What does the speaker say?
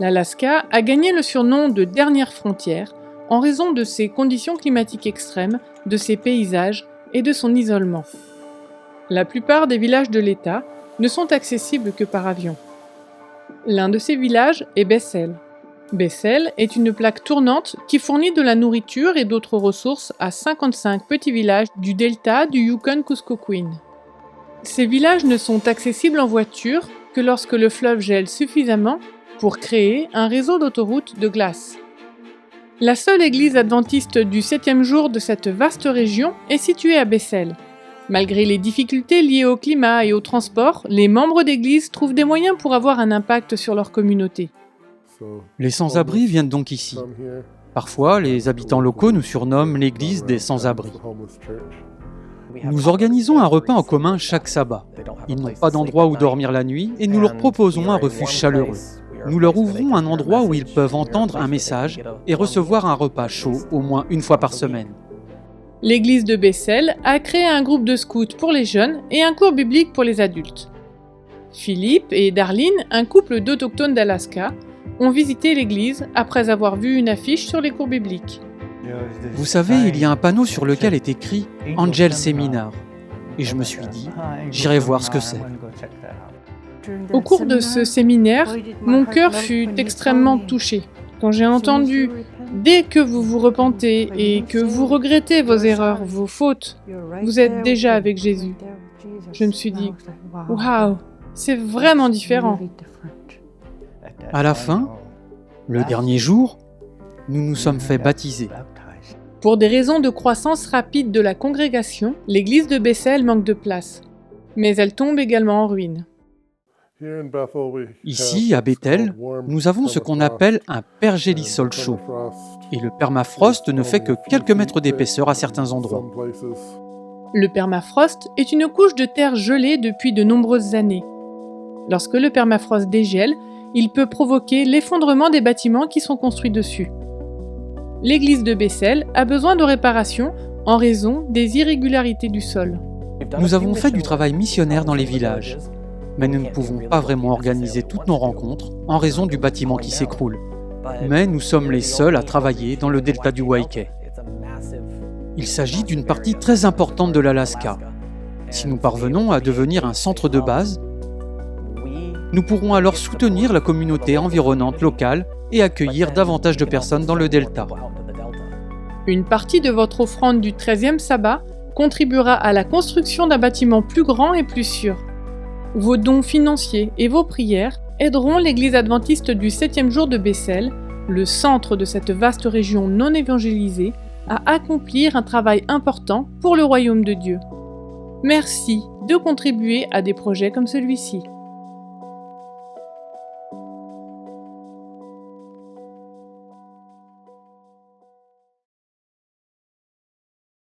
L'Alaska a gagné le surnom de dernière frontière en raison de ses conditions climatiques extrêmes, de ses paysages et de son isolement. La plupart des villages de l'État ne sont accessibles que par avion. L'un de ces villages est Bethel. Bethel est une plaque tournante qui fournit de la nourriture et d'autres ressources à 55 petits villages du delta du Yukon-Kuskokwim. Ces villages ne sont accessibles en voiture que lorsque le fleuve gèle suffisamment pour créer un réseau d'autoroutes de glace. La seule église adventiste du 7e jour de cette vaste région est située à Bethel. Malgré les difficultés liées au climat et au transport, les membres d'église trouvent des moyens pour avoir un impact sur leur communauté. Les sans-abri viennent donc ici. Parfois, les habitants locaux nous surnomment l'église des sans-abri. Nous organisons un repas en commun chaque sabbat. Ils n'ont pas d'endroit où dormir la nuit et nous leur proposons un refuge chaleureux. Nous leur ouvrons un endroit où ils peuvent entendre un message et recevoir un repas chaud au moins une fois par semaine. L'église de Bethel a créé un groupe de scouts pour les jeunes et un cours biblique pour les adultes. Philippe et Darlene, un couple d'autochtones d'Alaska, ont visité l'église après avoir vu une affiche sur les cours bibliques. Vous savez, il y a un panneau sur lequel est écrit « Angel Seminar ». Et je me suis dit, j'irai voir ce que c'est. Au cours de ce séminaire, mon cœur fut extrêmement touché quand j'ai entendu « Dès que vous vous repentez et que vous regrettez vos erreurs, vos fautes, vous êtes déjà avec Jésus ». Je me suis dit « Waouh, c'est vraiment différent ». À la fin, le dernier jour, nous nous sommes fait baptiser. Pour des raisons de croissance rapide de la congrégation, l'église de Bethel manque de place. Mais elle tombe également en ruine. Ici, à Bethel, nous avons ce qu'on appelle un pergélisol chaud. Et le permafrost ne fait que quelques mètres d'épaisseur à certains endroits. Le permafrost est une couche de terre gelée depuis de nombreuses années. Lorsque le permafrost dégèle, il peut provoquer l'effondrement des bâtiments qui sont construits dessus. L'église de Bethel a besoin de réparation en raison des irrégularités du sol. Nous avons fait du travail missionnaire dans les villages, mais nous ne pouvons pas vraiment organiser toutes nos rencontres en raison du bâtiment qui s'écroule. Mais nous sommes les seuls à travailler dans le delta du Waikiki. Il s'agit d'une partie très importante de l'Alaska. Si nous parvenons à devenir un centre de base, nous pourrons alors soutenir la communauté environnante locale et accueillir davantage de personnes dans le delta. Une partie de votre offrande du 13e sabbat contribuera à la construction d'un bâtiment plus grand et plus sûr. Vos dons financiers et vos prières aideront l'église adventiste du 7e jour de Bethel, le centre de cette vaste région non évangélisée, à accomplir un travail important pour le royaume de Dieu. Merci de contribuer à des projets comme celui-ci.